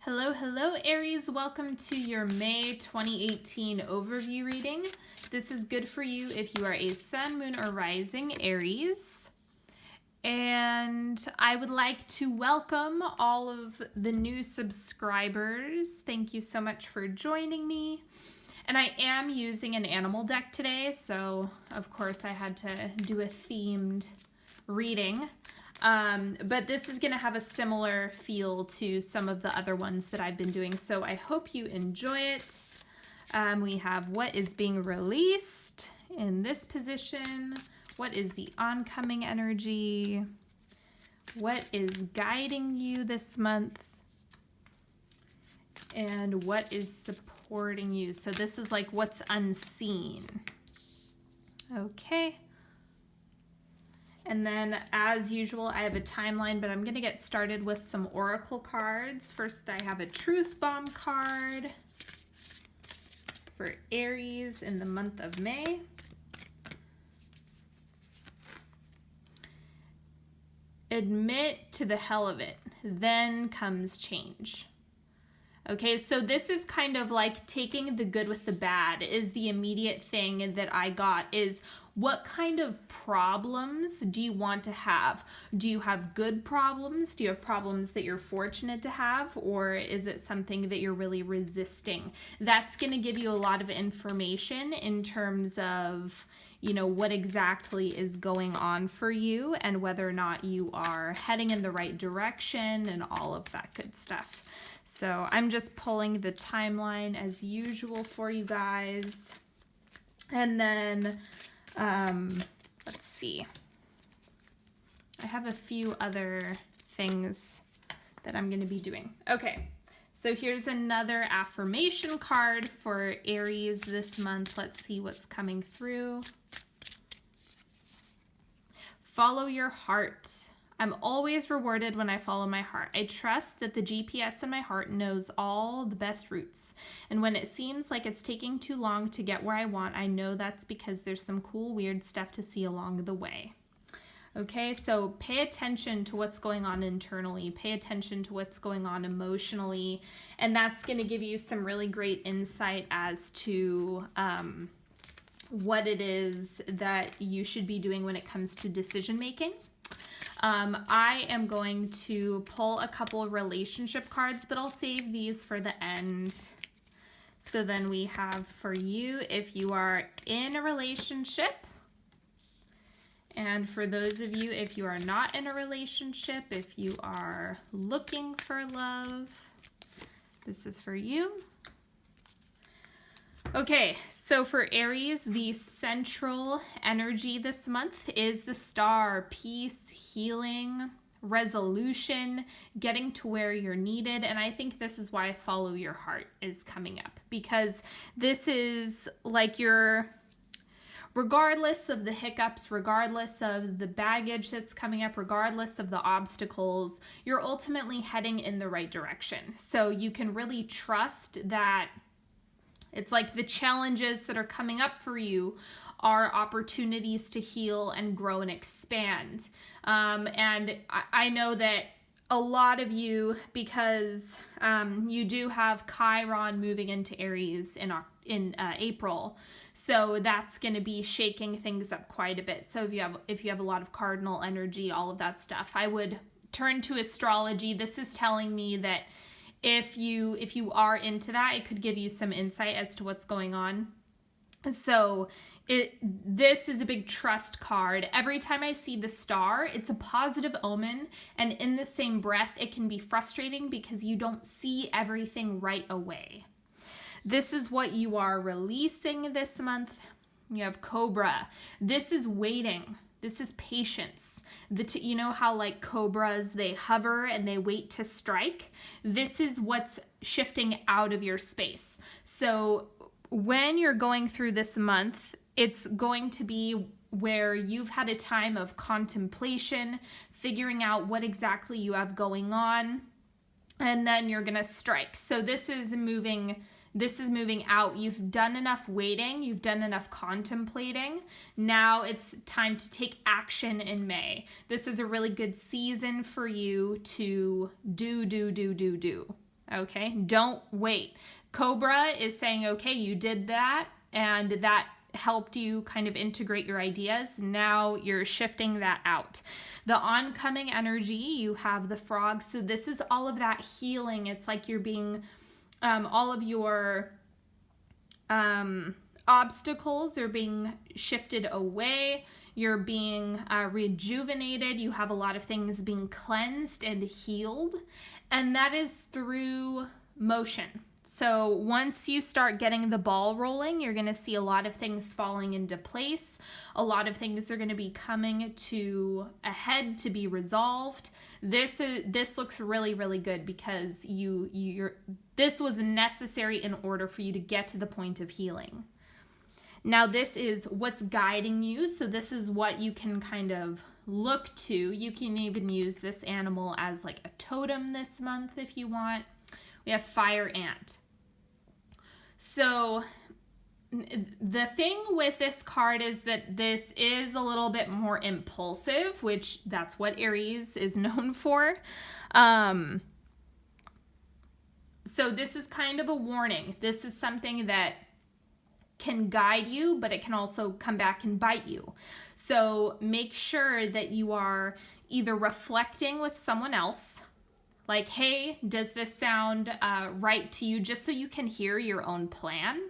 Hello, hello, Aries. Welcome to your May 2018 overview reading. This is good for you if you are a sun, moon, or rising Aries. And I would like to welcome all of the new subscribers. Thank you so much for joining me. And I am using an animal deck today, so of course I had to do a themed reading. But this is going to have a similar feel to some of the other ones that I've been doing, so I hope you enjoy it. We have what is being released in this position, what is the oncoming energy, what is guiding you this month, and what is supporting you. So this is like what's unseen. Okay. And then, as usual, I have a timeline, but I'm going to get started with some oracle cards. First, I have a truth bomb card for Aries in the month of May. Admit to the hell of it, then comes change. Okay, so this is kind of like taking the good with the bad is the immediate thing that I got is what kind of problems do you want to have? Do you have good problems? Do you have problems that you're fortunate to have? Or is it something that you're really resisting? That's going to give you a lot of information in terms of, you know, what exactly is going on for you and whether or not you are heading in the right direction and all of that good stuff. So I'm just pulling the timeline as usual for you guys. And then, let's see. I have a few other things that I'm going to be doing. Okay, so here's another affirmation card for Aries this month. Let's see what's coming through. Follow your heart. I'm always rewarded when I follow my heart. I trust that the GPS in my heart knows all the best routes. And when it seems like it's taking too long to get where I want, I know that's because there's some cool, weird stuff to see along the way. Okay, so pay attention to what's going on internally. Pay attention to what's going on emotionally. And that's going to give you some really great insight as to what it is that you should be doing when it comes to decision making. I am going to pull a couple of relationship cards, but I'll save these for the end. So then we have for you, if you are in a relationship, and for those of you, if you are not in a relationship, if you are looking for love, this is for you. Okay, so for Aries, the central energy this month is the star, peace, healing, resolution, getting to where you're needed. And I think this is why follow your heart is coming up, because this is like your, regardless of the hiccups, regardless of the baggage that's coming up, regardless of the obstacles, you're ultimately heading in the right direction. So you can really trust that it's like the challenges that are coming up for you are opportunities to heal and grow and expand. And I know that a lot of you, because you do have Chiron moving into Aries in April, so that's going to be shaking things up quite a bit. So if you have a lot of cardinal energy, all of that stuff, I would turn to astrology. This is telling me that if you are into that, it could give you some insight as to what's going on. So this is a big trust card. Every time I see the star, it's a positive omen, and in the same breath, it can be frustrating because you don't see everything right away. This is what you are releasing this month. You have Cobra. This is waiting. This is patience. You know how like cobras, they hover and they wait to strike? This is what's shifting out of your space. So when you're going through this month, it's going to be where you've had a time of contemplation, figuring out what exactly you have going on, and then you're going to strike. So this is moving out. You've done enough waiting. You've done enough contemplating. Now it's time to take action in May. This is a really good season for you to do. Okay, don't wait. Cobra is saying, okay, you did that, and that helped you kind of integrate your ideas. Now you're shifting that out. The oncoming energy, you have the frog. So this is all of that healing. It's like you're being, all of your obstacles are being shifted away. You're being rejuvenated. You have a lot of things being cleansed and healed. And that is through motion. So once you start getting the ball rolling, you're going to see a lot of things falling into place. A lot of things are going to be coming to a head to be resolved. This looks really, really good because this was necessary in order for you to get to the point of healing. Now this is what's guiding you. So this is what you can kind of look to. You can even use this animal as like a totem this month if you want. We have fire ant. So the thing with this card is that this is a little bit more impulsive, which that's what Aries is known for. So this is kind of a warning. This is something that can guide you, but it can also come back and bite you. So make sure that you are either reflecting with someone else, like, hey, does this sound right to you? Just so you can hear your own plan.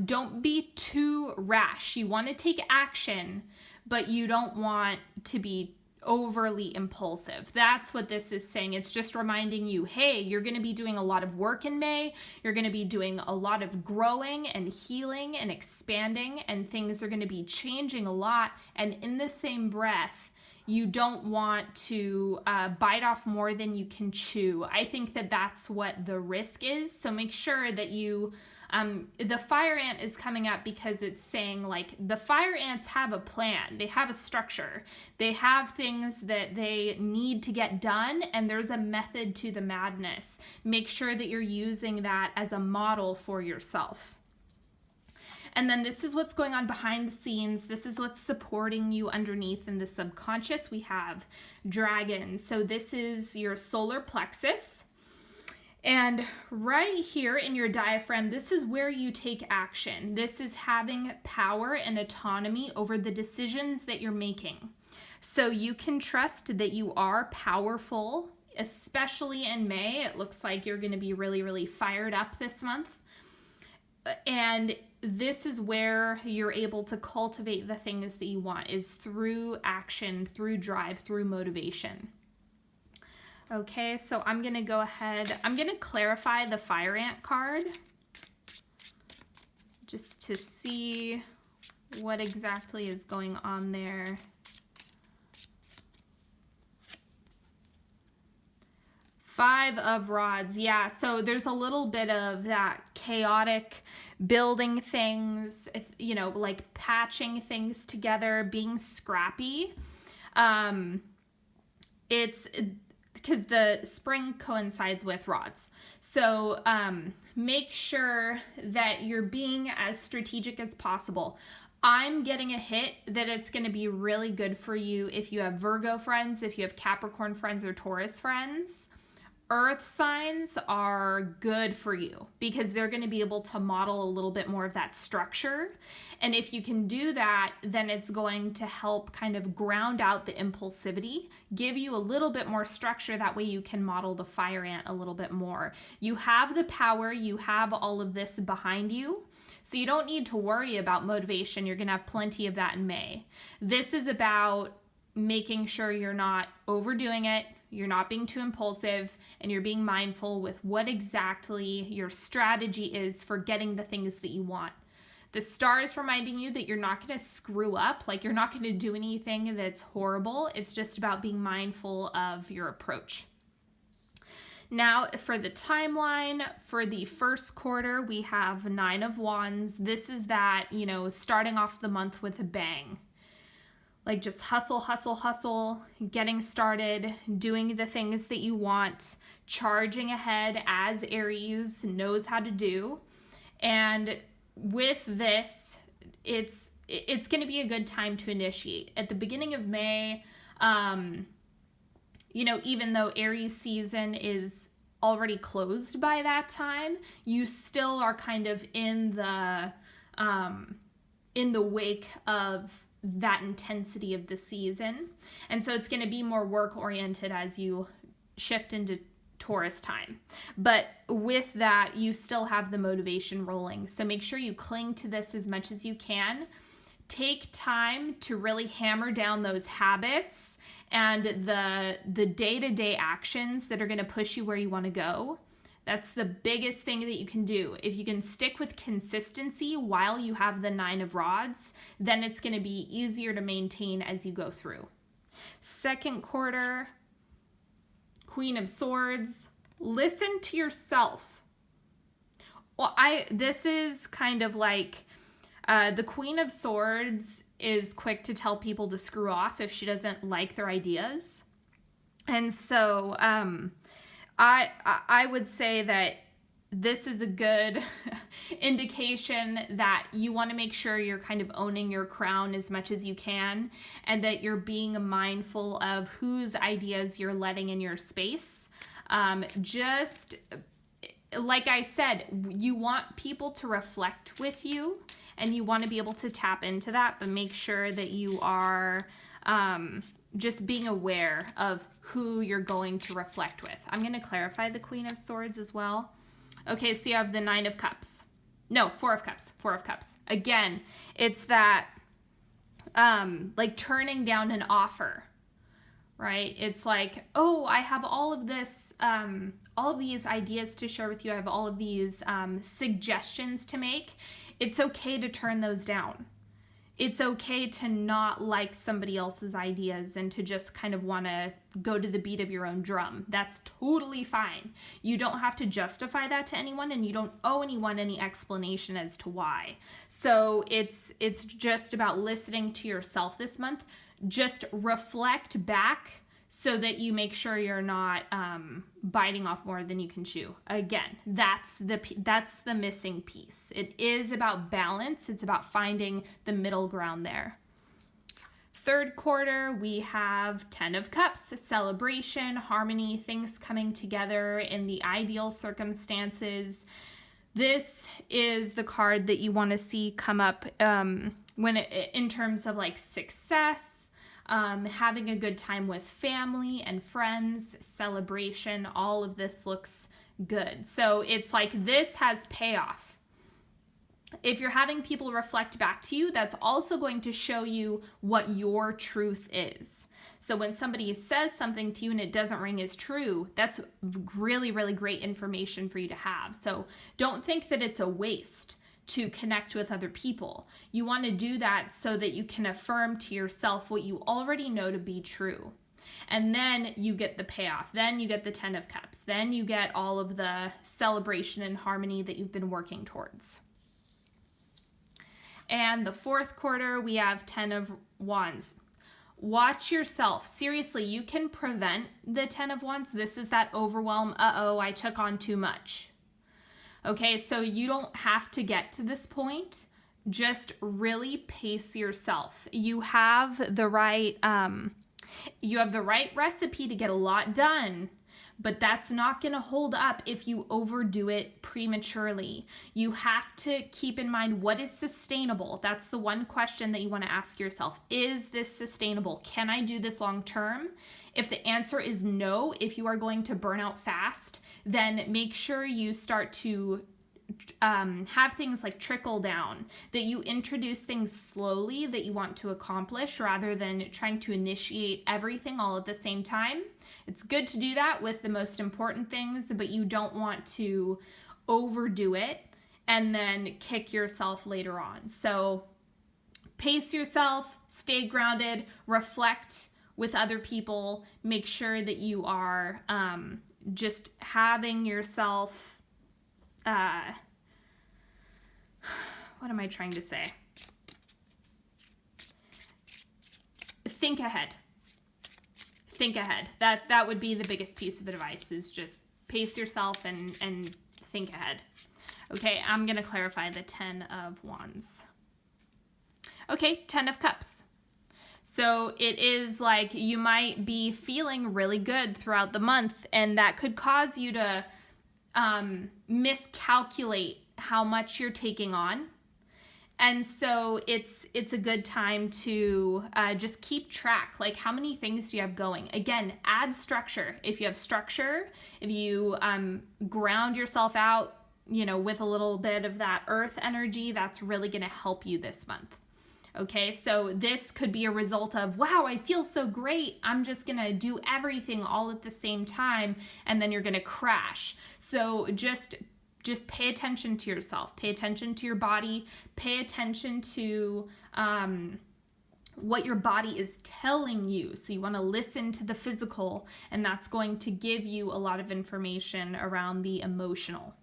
Don't be too rash. You want to take action, but you don't want to be overly impulsive. That's what this is saying. It's just reminding you, hey, you're going to be doing a lot of work in May. You're going to be doing a lot of growing and healing and expanding, and things are going to be changing a lot. And in the same breath, you don't want to bite off more than you can chew. I think that that's what the risk is. So make sure that you, the fire ant is coming up because it's saying like the fire ants have a plan. They have a structure. They have things that they need to get done, and there's a method to the madness. Make sure that you're using that as a model for yourself. And then this is what's going on behind the scenes. This is what's supporting you underneath in the subconscious. We have dragon. So this is your solar plexus. And right here in your diaphragm, this is where you take action. This is having power and autonomy over the decisions that you're making. So you can trust that you are powerful, especially in May. It looks like you're going to be really, really fired up this month. And this is where you're able to cultivate the things that you want, is through action, through drive, through motivation. Okay, so I'm going to go ahead. I'm going to clarify the fire ant card just to see what exactly is going on there. Five of rods. Yeah, so there's a little bit of that chaotic building things, you know, like patching things together, being scrappy. It's because the spring coincides with rods. So make sure that you're being as strategic as possible. I'm getting a hit that it's going to be really good for you if you have Virgo friends, if you have Capricorn friends or Taurus friends. Earth signs are good for you because they're going to be able to model a little bit more of that structure. And if you can do that, then it's going to help kind of ground out the impulsivity, give you a little bit more structure. That way you can model the fire ant a little bit more. You have the power, you have all of this behind you. So you don't need to worry about motivation. You're going to have plenty of that in May. This is about making sure you're not overdoing it, you're not being too impulsive, and you're being mindful with what exactly your strategy is for getting the things that you want. The star is reminding you that you're not going to screw up, like you're not going to do anything that's horrible. It's just about being mindful of your approach. Now, for the timeline, for the first quarter, we have 9 of Wands. This is that, you know, starting off the month with a bang. Like just hustle, hustle, hustle, getting started, doing the things that you want, charging ahead as Aries knows how to do. And with this, it's going to be a good time to initiate. At the beginning of May, you know, even though Aries season is already closed by that time, you still are kind of in the wake of that intensity of the season. And so it's going to be more work oriented as you shift into Taurus time. But with that, you still have the motivation rolling. So make sure you cling to this as much as you can. Take time to really hammer down those habits and the day-to-day actions that are going to push you where you want to go. That's the biggest thing that you can do. If you can stick with consistency while you have the 9 of Rods, then it's going to be easier to maintain as you go through. Second quarter, Queen of Swords. Listen to yourself. Well, this is kind of like the Queen of Swords is quick to tell people to screw off if she doesn't like their ideas. And so I would say that this is a good indication that you want to make sure you're kind of owning your crown as much as you can, and that you're being mindful of whose ideas you're letting in your space. Just like I said, you want people to reflect with you, and you want to be able to tap into that, but make sure that you are just being aware of who you're going to reflect with. I'm going to clarify the Queen of Swords as well. Okay, so you have the 9 of Cups. No, 4 of Cups. 4 of Cups. Again, it's that like turning down an offer, right? It's like, oh, I have all of this, all of these ideas to share with you. I have all of these suggestions to make. It's okay to turn those down. It's okay to not like somebody else's ideas and to just kind of want to go to the beat of your own drum. That's totally fine. You don't have to justify that to anyone, and you don't owe anyone any explanation as to why. So it's just about listening to yourself this month. Just reflect back so that you make sure you're not biting off more than you can chew. Again, that's the missing piece. It is about balance. It's about finding the middle ground there. Third quarter, we have 10 of Cups, celebration, harmony, things coming together in the ideal circumstances. This is the card that you want to see come up in terms of like success, having a good time with family and friends, celebration. All of this looks good. So it's like this has payoff. If you're having people reflect back to you, that's also going to show you what your truth is. So when somebody says something to you and it doesn't ring as true, that's really, really great information for you to have. So don't think that it's a waste to connect with other people. You want to do that so that you can affirm to yourself what you already know to be true. And then you get the payoff. Then you get the 10 of Cups. Then you get all of the celebration and harmony that you've been working towards. And the fourth quarter, we have 10 of Wands. Watch yourself. Seriously, you can prevent the 10 of Wands. This is that overwhelm. Uh-oh, I took on too much. Okay, so you don't have to get to this point. Just really pace yourself. You have the right recipe to get a lot done, but that's not going to hold up if you overdo it prematurely. You have to keep in mind what is sustainable. That's the one question that you want to ask yourself. Is this sustainable? Can I do this long term? If the answer is no, if you are going to burn out fast, then make sure you start to have things like trickle down, that you introduce things slowly that you want to accomplish rather than trying to initiate everything all at the same time. It's good to do that with the most important things, but you don't want to overdo it and then kick yourself later on. So pace yourself, stay grounded, reflect with other people, make sure that you are just having yourself, what am I trying to say? Think ahead. Think ahead. That would be the biggest piece of advice, is just pace yourself and think ahead. Okay, I'm going to clarify the 10 of Wands. Okay, 10 of Cups. So it is like you might be feeling really good throughout the month, and that could cause you to miscalculate how much you're taking on. And so it's a good time to just keep track, like how many things do you have going. Again, add structure. If you have structure, if you ground yourself out, with a little bit of that earth energy, that's really going to help you this month. Okay, so this could be a result of, wow, I feel so great. I'm just going to do everything all at the same time, and then you're going to crash. So just pay attention to yourself, pay attention to your body, pay attention to what your body is telling you. So you want to listen to the physical, and that's going to give you a lot of information around the emotional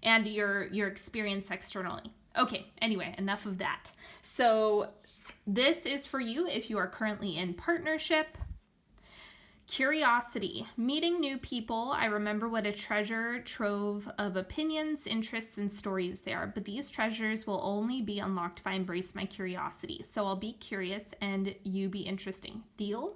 and your experience externally. Okay, anyway, enough of that. So this is for you if you are currently in partnership. Curiosity, meeting new people. I remember what a treasure trove of opinions, interests, and stories they are, but these treasures will only be unlocked if I embrace my curiosity. So I'll be curious and you be interesting. Deal?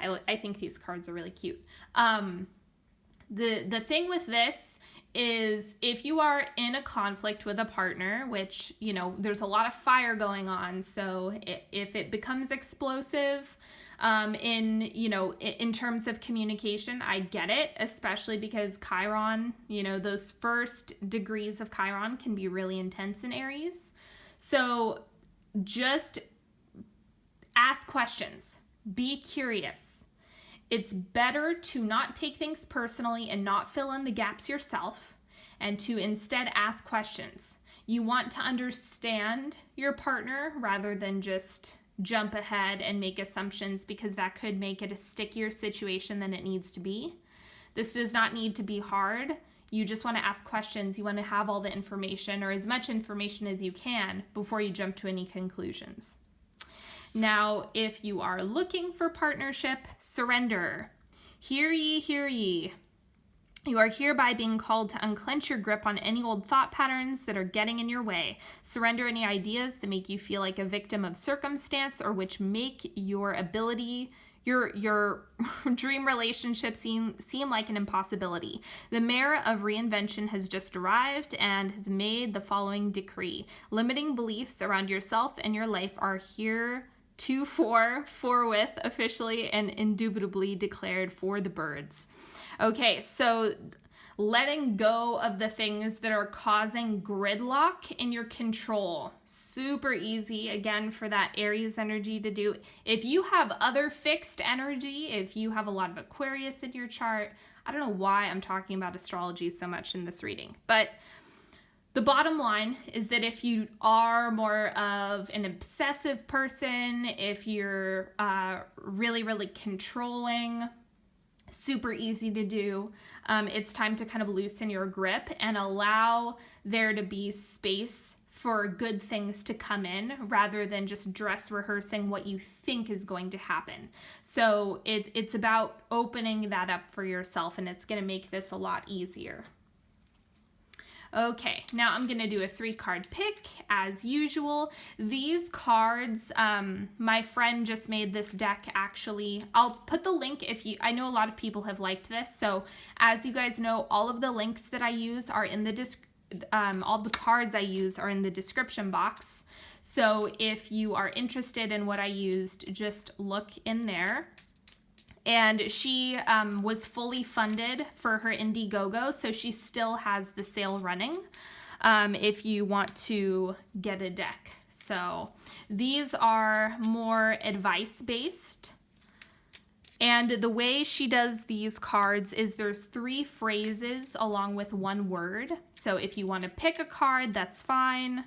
I think these cards are really cute. The thing with this is if you are in a conflict with a partner, which, there's a lot of fire going on. So if it becomes explosive, in terms of communication, I get it, especially because Chiron, those first degrees of Chiron can be really intense in Aries. So just ask questions, be curious. It's better to not take things personally and not fill in the gaps yourself, and to instead ask questions. You want to understand your partner rather than just jump ahead and make assumptions, because that could make it a stickier situation than it needs to be. This does not need to be hard. You just want to ask questions. You want to have all the information, or as much information as you can, before you jump to any conclusions. Now, if you are looking for partnership, surrender. Hear ye, hear ye. You are hereby being called to unclench your grip on any old thought patterns that are getting in your way. Surrender any ideas that make you feel like a victim of circumstance, or which make your dream relationship seem like an impossibility. The mayor of reinvention has just arrived and has made the following decree. Limiting beliefs around yourself and your life are here forthwith, officially and indubitably declared for the birds. Okay, so letting go of the things that are causing gridlock in your control. Super easy, again, for that Aries energy to do. If you have other fixed energy, if you have a lot of Aquarius in your chart, I don't know why I'm talking about astrology so much in this reading, but the bottom line is that if you are more of an obsessive person, if you're really, really controlling, super easy to do, it's time to kind of loosen your grip and allow there to be space for good things to come in, rather than just dress rehearsing what you think is going to happen. So it's about opening that up for yourself, and it's going to make this a lot easier. Okay, now I'm going to do a 3-card pick as usual. These cards, my friend just made this deck actually. I'll put the link I know a lot of people have liked this. So as you guys know, all of the links that I use are in the all the cards I use are in the description box. So if you are interested in what I used, just look in there. And she was fully funded for her Indiegogo, so she still has the sale running if you want to get a deck. So these are more advice-based. And the way she does these cards is there's 3 phrases along with 1 word. So if you want to pick a card, that's fine.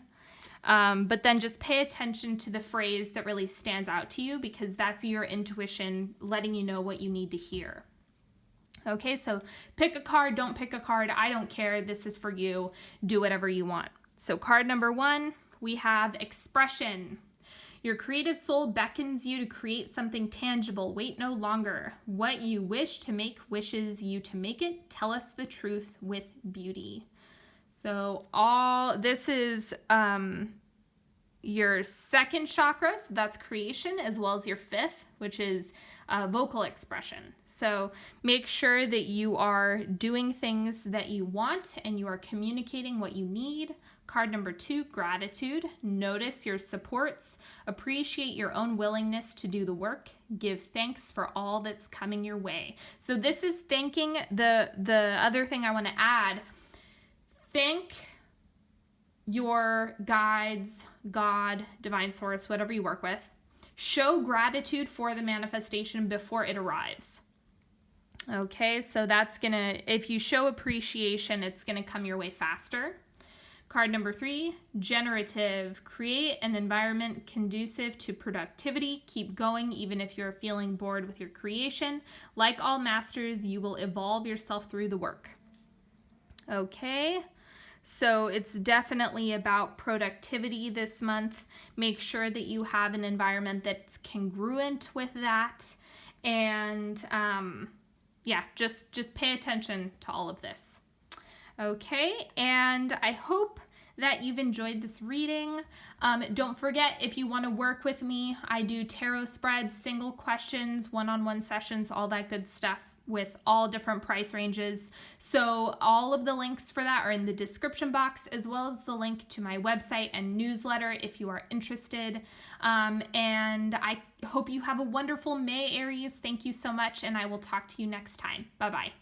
But then just pay attention to the phrase that really stands out to you, because that's your intuition letting you know what you need to hear. Okay, so pick a card, don't pick a card. I don't care. This is for you. Do whatever you want. So card number 1, we have expression. Your creative soul beckons you to create something tangible. Wait no longer. What you wish to make wishes you to make it. Tell us the truth with beauty. So this is your second chakra, so that's creation, as well as your fifth, which is vocal expression. So make sure that you are doing things that you want and you are communicating what you need. Card number 2, gratitude. Notice your supports. Appreciate your own willingness to do the work. Give thanks for all that's coming your way. So this is thanking. The other thing I want to add, thank your guides, God, divine source, whatever you work with. Show gratitude for the manifestation before it arrives. Okay, so that's gonna, if you show appreciation, it's gonna come your way faster. Card number 3, generative. Create an environment conducive to productivity. Keep going even if you're feeling bored with your creation. Like all masters, you will evolve yourself through the work. Okay. So it's definitely about productivity this month. Make sure that you have an environment that's congruent with that. And yeah, just pay attention to all of this. Okay, and I hope that you've enjoyed this reading. Don't forget, if you want to work with me, I do tarot spreads, single questions, one-on-one sessions, all that good stuff, with all different price ranges. So all of the links for that are in the description box, as well as the link to my website and newsletter if you are interested. And I hope you have a wonderful May, Aries. Thank you so much, and I will talk to you next time. Bye-bye.